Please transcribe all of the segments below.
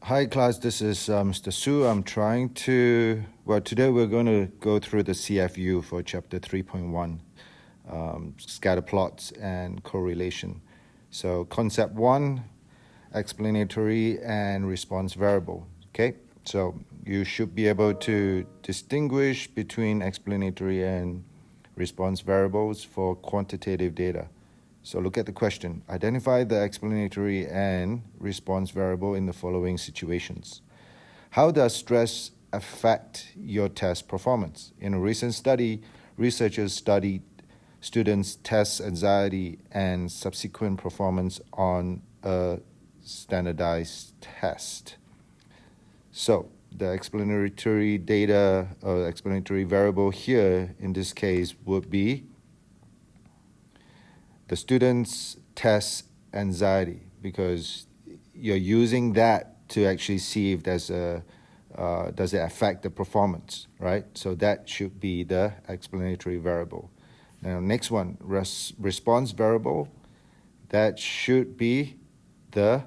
Hi class, this is Mr. Su. I'm trying to, today we're going to go through the CFU for chapter 3.1, Scatterplots and correlation. So concept 1, explanatory and response variable, okay? So you should be able to distinguish between explanatory and response variables for quantitative data. So look at the question. Identify the explanatory and response variable in the following situations. How does stress affect your test performance? In a recent study, researchers studied students' test anxiety and subsequent performance on a standardized test. So the explanatory data or explanatory variable here in this case would be the student's test anxiety, because you're using that to actually see if there's does it affect the performance, right? So that should be the explanatory variable. Now, next one, response variable, that should be the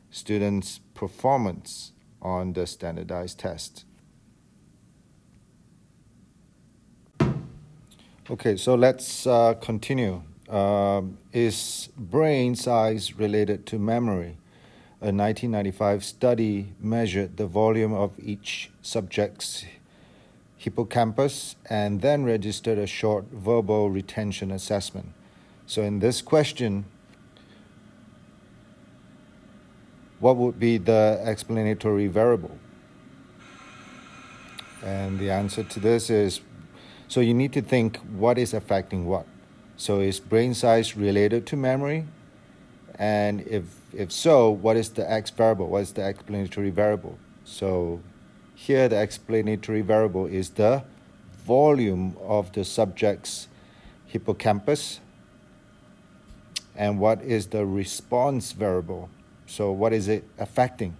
student's performance on the standardized test. Okay, so let's continue. Is brain size related to memory? A 1995 study measured the volume of each subject's hippocampus and then registered a short verbal retention assessment. So in this question, what would be the explanatory variable? And the answer to this is, so you need to think what is affecting what. So is brain size related to memory? And if so, what is the X variable? What is the explanatory variable? So here the explanatory variable is the volume of the subject's hippocampus. And what is the response variable? So what is it affecting,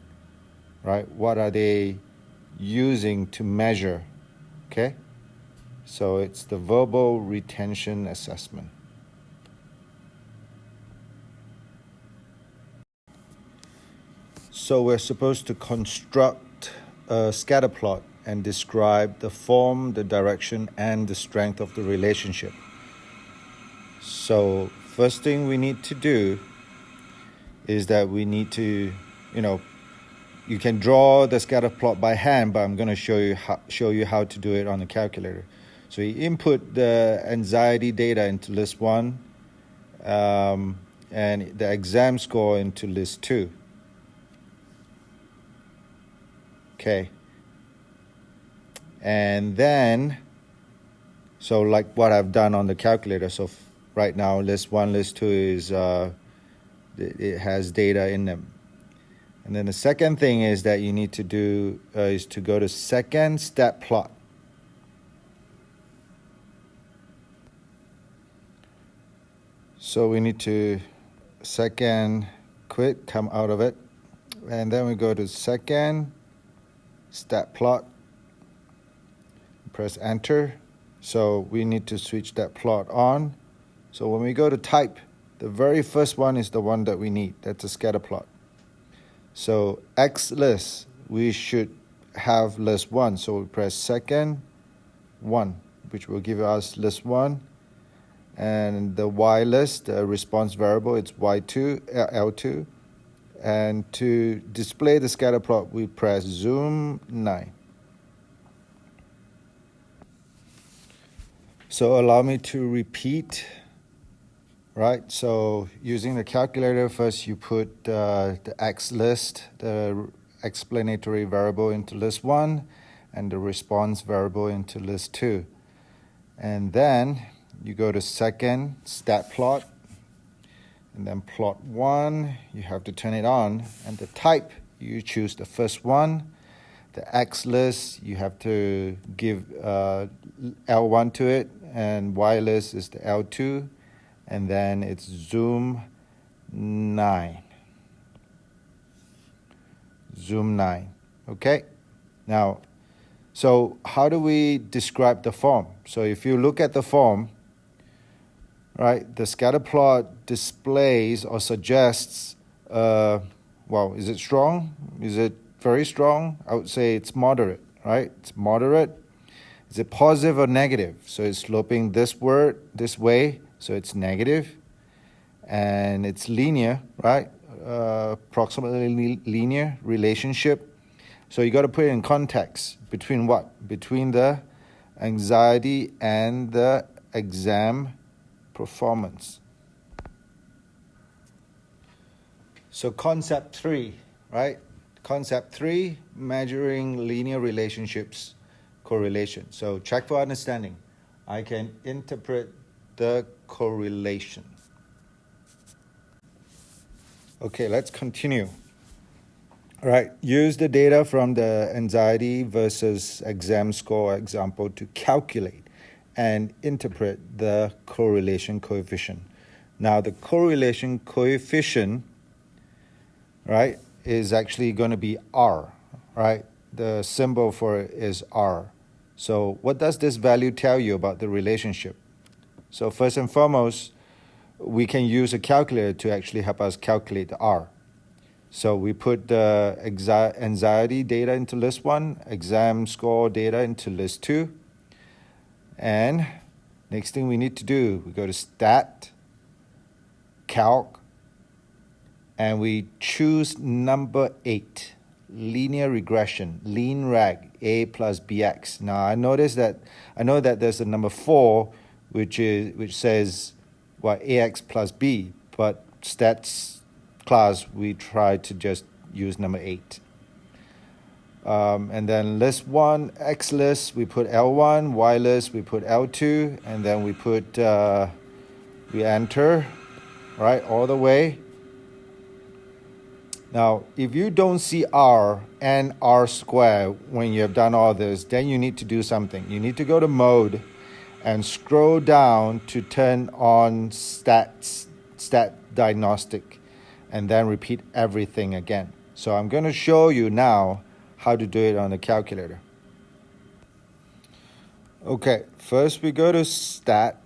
right? What are they using to measure, okay? So it's the verbal retention assessment. So we're supposed to construct a scatter plot and describe the form, the direction, and the strength of the relationship. So first thing we need to do is that we need to, you can draw the scatter plot by hand, but I'm going to show you how to do it on the calculator. So you input the anxiety data into list 1 and the exam score into list 2. Okay. And then, so like what I've done on the calculator. So right now, list 1, list 2 is, it has data in them. And then the second thing is that you need to do is to go to second stat plot. So we need to quit, come out of it. And then we go to second stat plot, press enter. So we need to switch that plot on. So when we go to type, the very first one is the one that we need. That's a scatter plot. So X list, we should have list 1. So we press second 1, which will give us list 1. And the Y list, the response variable, it's Y2, L2. And to display the scatter plot, we press zoom 9. So allow me to repeat, right? So using the calculator, first you put the X list, the explanatory variable into list 1, and the response variable into list 2. And then you go to second stat plot, and then plot 1, you have to turn it on, and the type, you choose the first one. The X list, you have to give L1 to it, and Y list is the L2, and then it's zoom 9. Zoom 9, okay? Now, so how do we describe the form? So if you look at the form, right, the scatter plot displays or suggests, is it strong? Is it very strong? I would say it's moderate, right? It's moderate. Is it positive or negative? So it's sloping this way, so it's negative. And it's linear, right? Approximately linear relationship. So you got to put it in context. Between what? Between the anxiety and the exam performance. So concept 3, right? Concept 3, measuring linear relationships, correlation. So check for understanding. I can interpret the correlation. Okay, let's continue. All right, use the data from the anxiety versus exam score example to calculate and interpret the correlation coefficient. Now, the correlation coefficient, right, is actually going to be R, right? The symbol for it is R. So what does this value tell you about the relationship? So first and foremost, we can use a calculator to actually help us calculate the R. So we put the anxiety data into list 1, exam score data into list 2. And next thing we need to do, we go to Stat, Calc, and we choose number 8, linear regression, lean reg, A plus BX. Now I know that there's a number 4, which says AX plus B, but stats class, we try to just use number 8. And then list 1, X list, we put L1, Y list, we put L2, and then we enter, right, all the way. Now, if you don't see R and R squared when you have done all this, then you need to do something. You need to go to mode and scroll down to turn on stat diagnostic, and then repeat everything again. So I'm going to show you now how to do it on the calculator. Okay, first we go to Stat,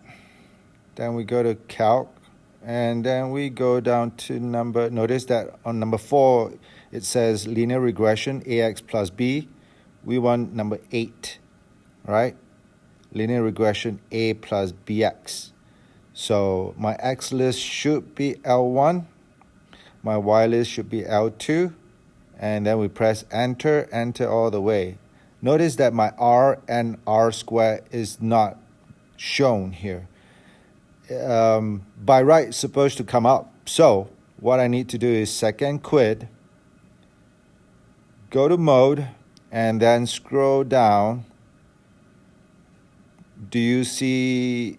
then we go to Calc, and then we go down to notice that on number 4, it says linear regression, AX plus B. We want number 8, right? Linear regression, A plus BX. So my X list should be L1. My Y list should be L2. And then we press enter all the way. Notice that my R and R squared is not shown here. By right, it's supposed to come up. So what I need to do is second quit, go to mode, and then scroll down. Do you see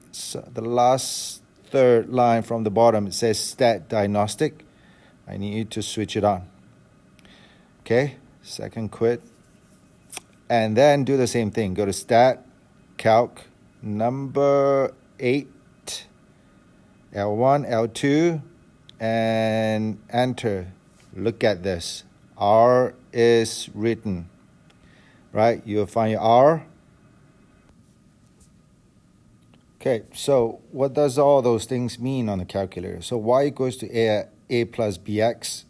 the last third line from the bottom? It says stat diagnostic. I need you to switch it on. Okay, second quit. And then do the same thing. Go to Stat, Calc, number 8, L1, L2, and enter. Look at this. R is written, right? You'll find your R. Okay, so what does all those things mean on the calculator? So y equals to a plus bx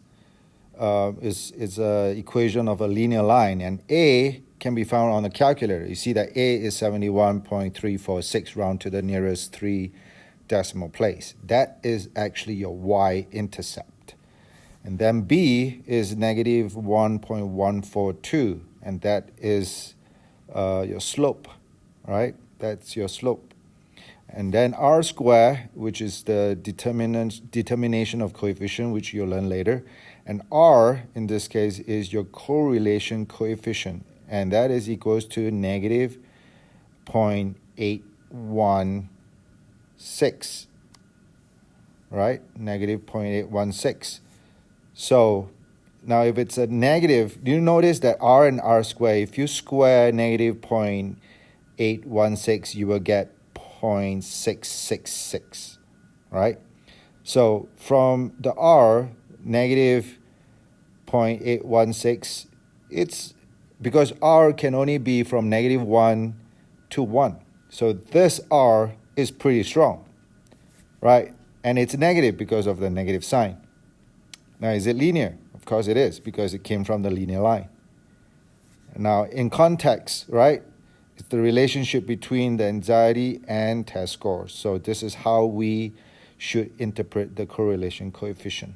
is an equation of a linear line, and a can be found on the calculator. You see that a is 71.346, round to the nearest 3 decimal place. That is actually your y-intercept. And then b is negative 1.142, and that is your slope, right? That's your slope. And then r squared, which is the determination of coefficient, which you'll learn later. And r, in this case, is your correlation coefficient. And that is equals to negative 0.816, right? Negative 0.816. So now if it's a negative, do you notice that r and r squared, if you square negative 0.816, you will get 0.666, right? So from the r, negative 0.816, it's because r can only be from negative 1 to 1. So this r is pretty strong, right? And it's negative because of the negative sign. Now, is it linear? Of course it is, because it came from the linear line. Now, in context, right, it's the relationship between the anxiety and test scores. So this is how we should interpret the correlation coefficient.